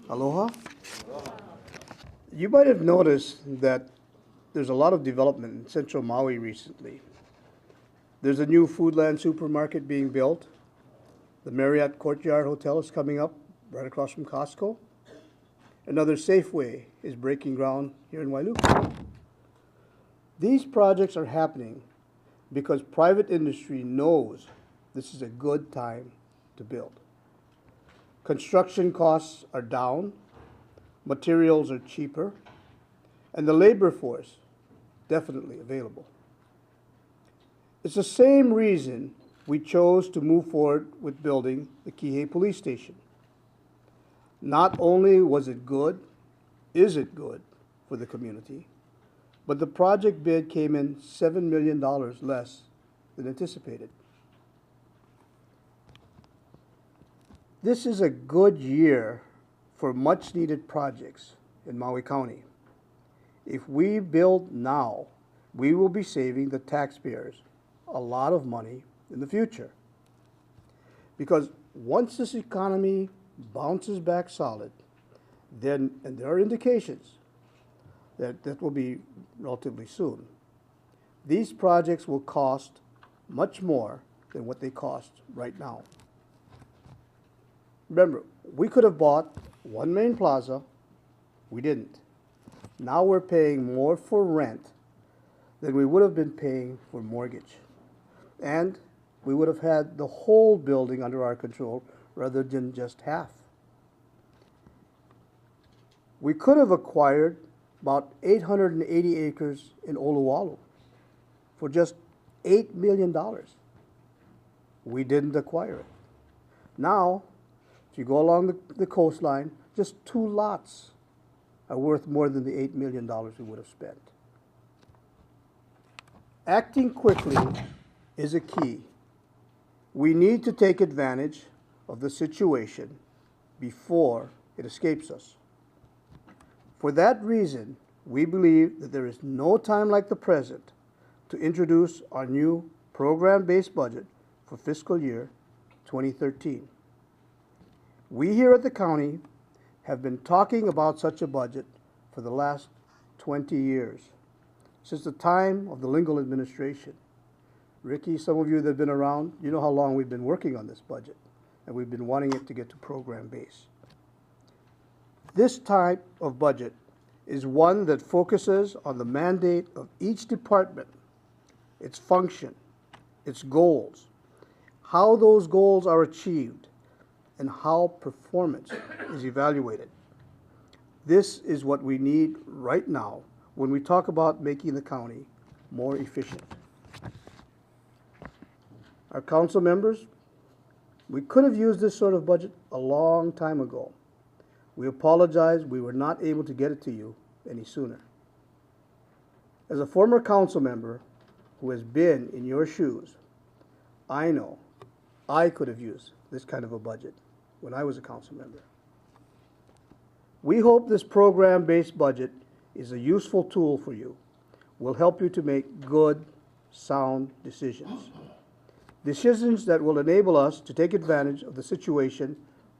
Aloha. You might have noticed that there's a lot of development in central Maui recently. There's a new Foodland supermarket being built. The Marriott Courtyard Hotel is coming up right across from Costco. Another Safeway is breaking ground here in Wailuku. These projects are happening because private industry knows this is a good time to build. Construction costs are down, materials are cheaper, and the labor force definitely available. It's the same reason we chose to move forward with building the Kihei Police Station. Not only was it good, is it good for the community, but the project bid came in $7 million less than anticipated. This is a good year for much needed projects in Maui County. If we build now, we will be saving the taxpayers a lot of money in the future. Because once this economy bounces back solid, then, and there are indications that that will be relatively soon, these projects will cost much more than what they cost right now. Remember, we could have bought one main plaza, we didn't. Now we're paying more for rent than we would have been paying for mortgage. And we would have had the whole building under our control rather than just half. We could have acquired about 880 acres in Oluwalu for just $8 million. We didn't acquire it. Now, if you go along the coastline, just 2 lots are worth more than the $8 million we would have spent. Acting quickly is a key. We need to take advantage of the situation before it escapes us. For that reason, we believe that there is no time like the present to introduce our new program-based budget for fiscal year 2013. We here at the county have been talking about such a budget for the last 20 years, since the time of the Lingle administration. Ricky, some of you that have been around, you know how long we've been working on this budget, and we've been wanting it to get to program base. This type of budget is one that focuses on the mandate of each department, its function, its goals, how those goals are achieved, and how performance is evaluated. This is what we need right now when we talk about making the county more efficient. Our council members, we could have used this sort of budget a long time ago. We apologize we were not able to get it to you any sooner. As a former council member who has been in your shoes, I know I could have used this kind of a budget when I was a council member. We hope this program-based budget is a useful tool for you, will help you to make good, sound decisions. Decisions that will enable us to take advantage of the situation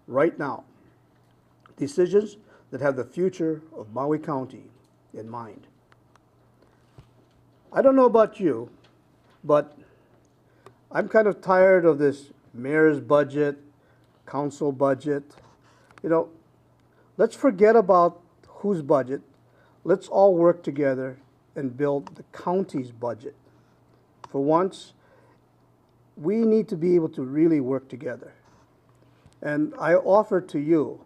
right now. Decisions that have the future of Maui County in mind. I don't know about you, but I'm kind of tired of this mayor's budget, council budget. You know, let's forget about whose budget. Let's all work together and build the county's budget. For once, we need to be able to really work together. And I offer to you,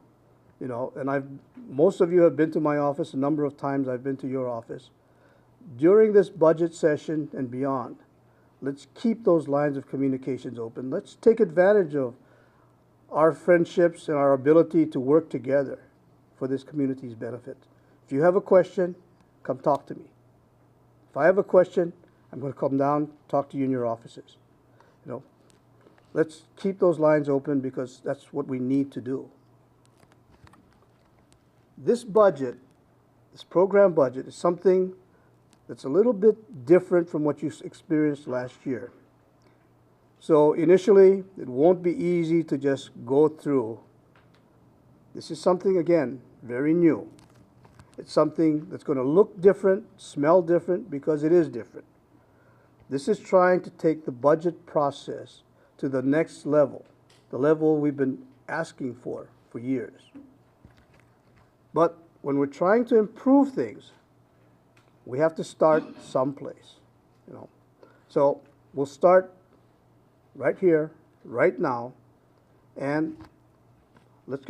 you know, and most of you have been to my office, a number of times I've been to your office. During this budget session and beyond, let's keep those lines of communications open. Let's take advantage of our friendships and our ability to work together for this community's benefit. If you have a question, come talk to me. If I have a question, I'm going to come down, talk to you in your offices. You know, let's keep those lines open because that's what we need to do. This budget, this program budget, is something that's a little bit different from what you experienced last year. So initially, it won't be easy to just go through This is something, again, very new. It's something that's going to look different, smell different, because it is different. This is trying to take the budget process to the next level, the level we've been asking for years. But when we're trying to improve things, we have to start someplace, you know. So we'll start right here, right now, and let's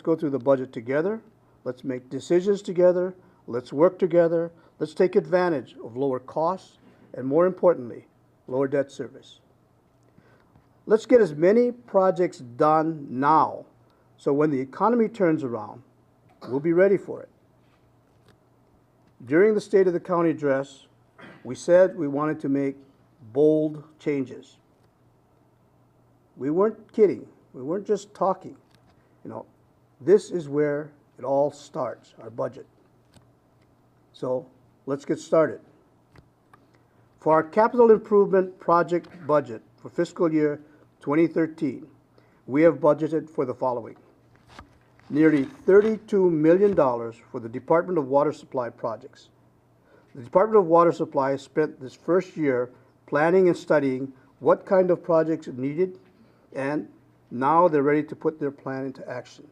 go through the budget together. Let's make decisions together. Let's work together. Let's take advantage of lower costs and, more importantly, lower debt service. Let's get as many projects done now so when the economy turns around, we'll be ready for it. During the State of the County address, we said we wanted to make bold changes. We weren't kidding. We weren't just talking. You know, this is where it all starts, our budget. So let's get started. For our capital improvement project budget for fiscal year 2013, we have budgeted for the following. Nearly $32 million for the Department of Water Supply projects. The Department of Water Supply spent this first year planning and studying what kind of projects it needed, and now they're ready to put their plan into action.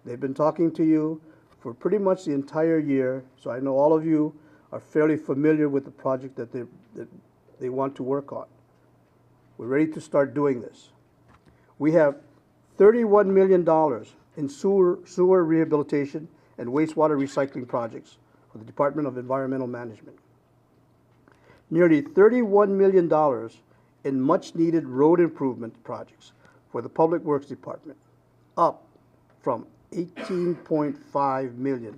They've been talking to you for pretty much the entire year, so I know all of you are fairly familiar with the project that they want to work on. We're ready to start doing this. We have $31 million in sewer rehabilitation and wastewater recycling projects for the Department of Environmental Management. Nearly $31 million in much-needed road improvement projects for the Public Works Department, up from $18.5 million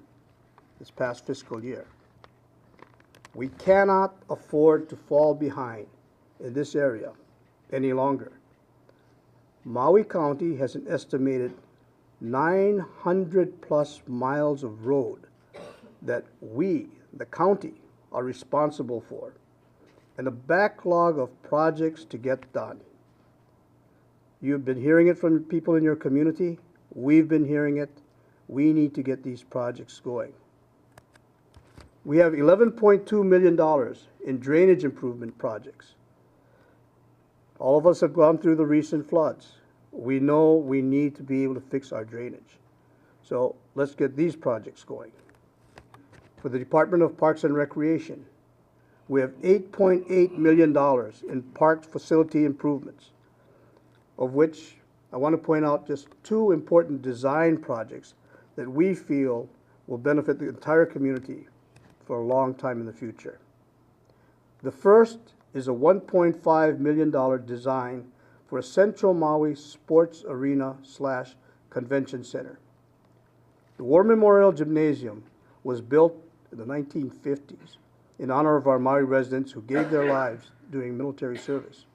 this past fiscal year. We cannot afford to fall behind in this area any longer. Maui County has an estimated 900 plus miles of road that we, the county, are responsible for, and a backlog of projects to get done. You've been hearing it from people in your community. We've been hearing it. We need to get these projects going. We have $11.2 million in drainage improvement projects. All of us have gone through the recent floods. We know we need to be able to fix our drainage. So let's get these projects going. For the Department of Parks and Recreation, we have $8.8 million in park facility improvements, of which I want to point out just two important design projects that we feel will benefit the entire community for a long time in the future. The first is a $1.5 million design for a Central Maui Sports Arena / Convention Center. The War Memorial Gymnasium was built in the 1950s in honor of our Maui residents who gave their lives during military service.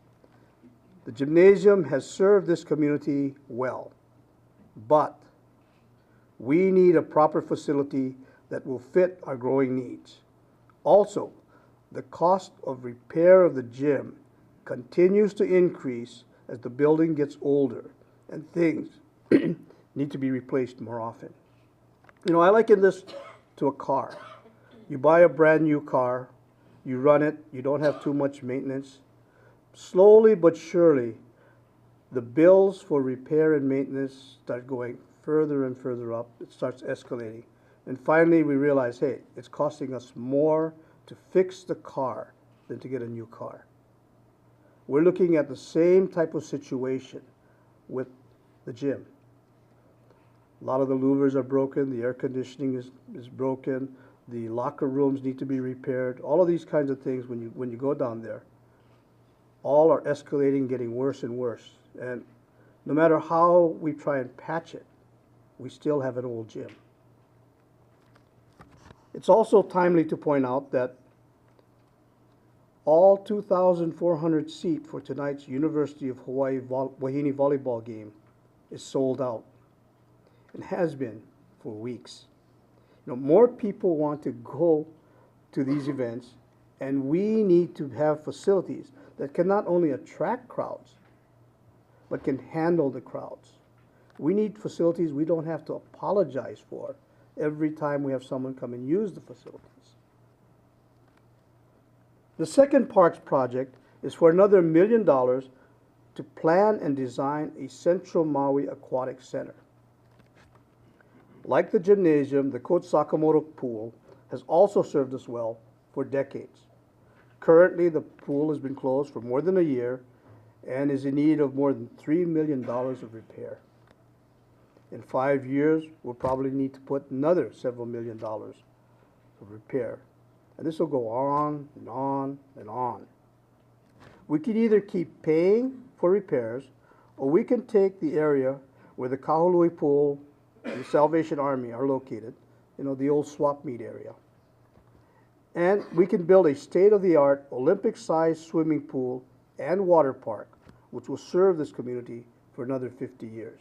The gymnasium has served this community well, but we need a proper facility that will fit our growing needs. Also, the cost of repair of the gym continues to increase as the building gets older and things need to be replaced more often. You know, I liken this to a car. You buy a brand new car, you run it, you don't have too much maintenance. Slowly but surely, the bills for repair and maintenance start going further and further up. It starts escalating. And finally, we realize, hey, it's costing us more to fix the car than to get a new car. We're looking at the same type of situation with the gym. A lot of the louvers are broken, the air conditioning is broken, the locker rooms need to be repaired. All of these kinds of things, when you go down there, all are escalating, getting worse and worse. And no matter how we try and patch it, we still have an old gym. It's also timely to point out that all 2,400 seat for tonight's University of Hawaii Wahine volleyball game is sold out and has been for weeks. You know, more people want to go to these events, and we need to have facilities that can not only attract crowds, but can handle the crowds. We need facilities we don't have to apologize for every time we have someone come and use the facilities. The second parks project is for another $1 million to plan and design a Central Maui Aquatic Center. Like the gymnasium, the Coach Sakamoto pool has also served us well for decades. Currently, the pool has been closed for more than a year and is in need of more than $3 million of repair. In 5 years, we'll probably need to put another several $1 million of repair. And this will go on and on and on. We can either keep paying for repairs, or we can take the area where the Kahului pool and the Salvation Army are located, the old swap meet area. And we can build a state-of-the-art Olympic-sized swimming pool and water park, which will serve this community for another 50 years.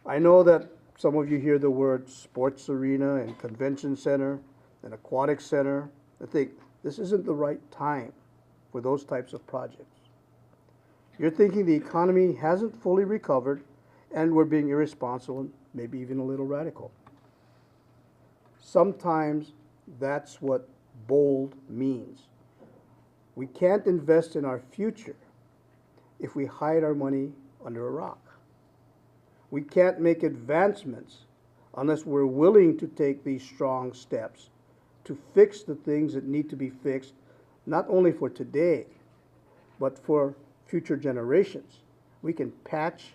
I know that some of you hear the word sports arena and convention center and aquatic center and think this isn't the right time for those types of projects. You're thinking the economy hasn't fully recovered and we're being irresponsible and maybe even a little radical. Sometimes that's what bold means. We can't invest in our future if we hide our money under a rock. We can't make advancements unless we're willing to take these strong steps to fix the things that need to be fixed, not only for today, but for future generations. We can patch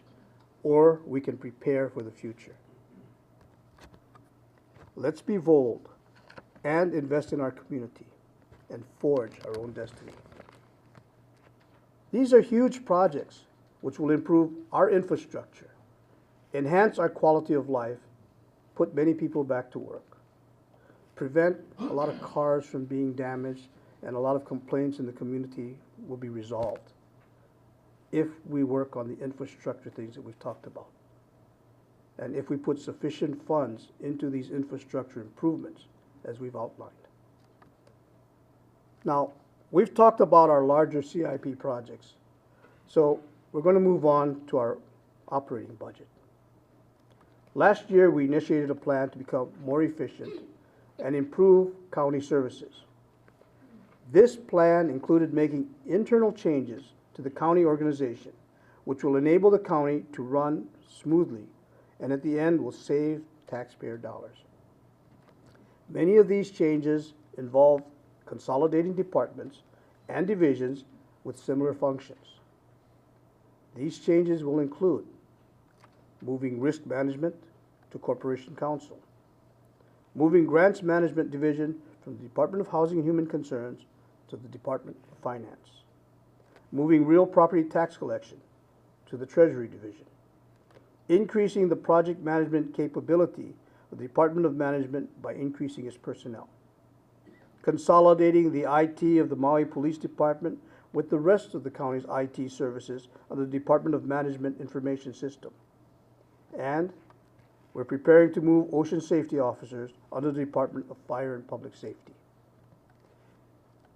or we can prepare for the future. Let's be bold and invest in our community and forge our own destiny. These are huge projects which will improve our infrastructure, enhance our quality of life, put many people back to work, prevent a lot of cars from being damaged, and a lot of complaints in the community will be resolved if we work on the infrastructure things that we've talked about. And if we put sufficient funds into these infrastructure improvements as we've outlined. Now, we've talked about our larger CIP projects, so we're going to move on to our operating budget. Last year, we initiated a plan to become more efficient and improve county services. This plan included making internal changes to the county organization, which will enable the county to run smoothly and at the end will save taxpayer dollars. Many of these changes involve consolidating departments and divisions with similar functions. These changes will include moving risk management to Corporation Counsel, moving grants management division from the Department of Housing and Human Concerns to the Department of Finance, moving real property tax collection to the Treasury Division, increasing the project management capability of the Department of Management by increasing its personnel, consolidating the IT of the Maui Police Department with the rest of the county's IT services under the Department of Management Information System, and we're preparing to move ocean safety officers under the Department of Fire and Public Safety.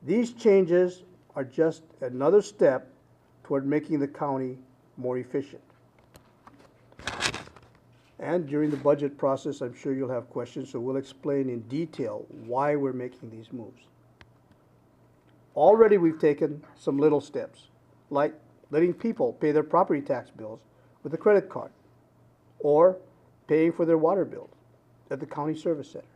These changes are just another step toward making the county more efficient. And during the budget process, I'm sure you'll have questions, so we'll explain in detail why we're making these moves. Already we've taken some little steps, like letting people pay their property tax bills with a credit card, or paying for their water bill at the county service center.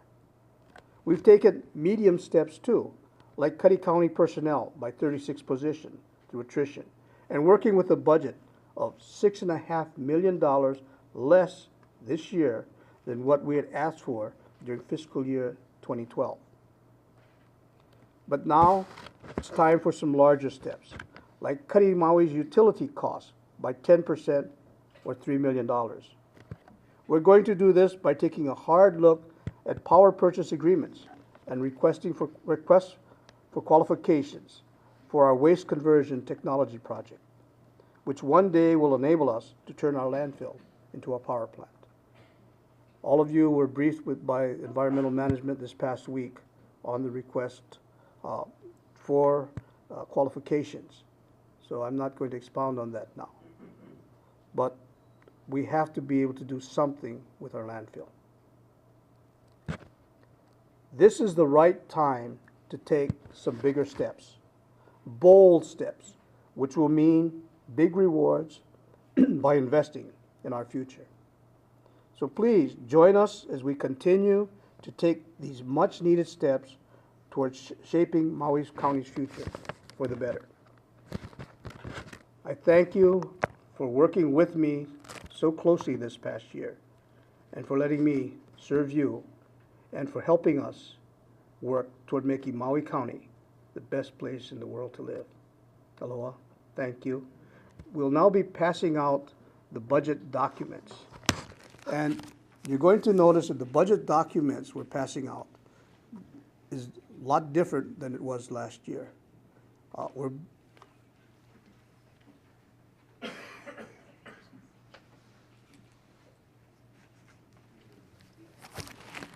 We've taken medium steps too, like cutting county personnel by 36 positions through attrition, and working with a budget of $6.5 million less this year than what we had asked for during fiscal year 2012. But now it's time for some larger steps, like cutting Maui's utility costs by 10% or $3 million. We're going to do this by taking a hard look at power purchase agreements and requests for qualifications for our waste conversion technology project, which one day will enable us to turn our landfill into a power plant. All of you were briefed by environmental management this past week on the request for qualifications, so I'm not going to expound on that now. but we have to be able to do something with our landfill. This is the right time to take some bigger steps, bold steps, which will mean big rewards by investing in our future. So please join us as we continue to take these much needed steps towards shaping Maui County's future for the better. I thank you for working with me so closely this past year and for letting me serve you and for helping us work toward making Maui County the best place in the world to live. Aloha, thank you. We'll now be passing out the budget documents. And you're going to notice that the budget documents we're passing out is a lot different than it was last year.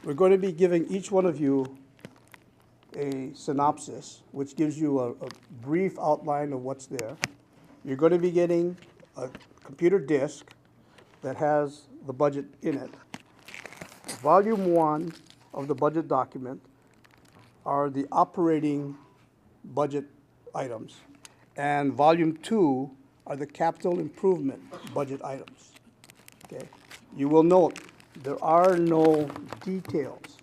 We're going to be giving each one of you a synopsis, which gives you a brief outline of what's there. You're going to be getting a computer disk that has the budget in it. Volume 1 of the budget document are the operating budget items, and Volume 2 are the capital improvement budget items. Okay? You will note there are no details,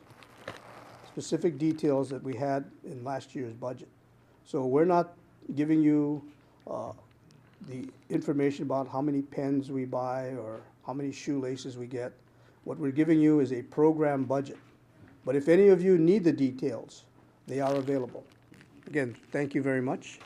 specific details that we had in last year's budget. So we're not giving you the information about how many pens we buy or how many shoelaces we get. What we're giving you is a program budget. But if any of you need the details, they are available. Again, thank you very much.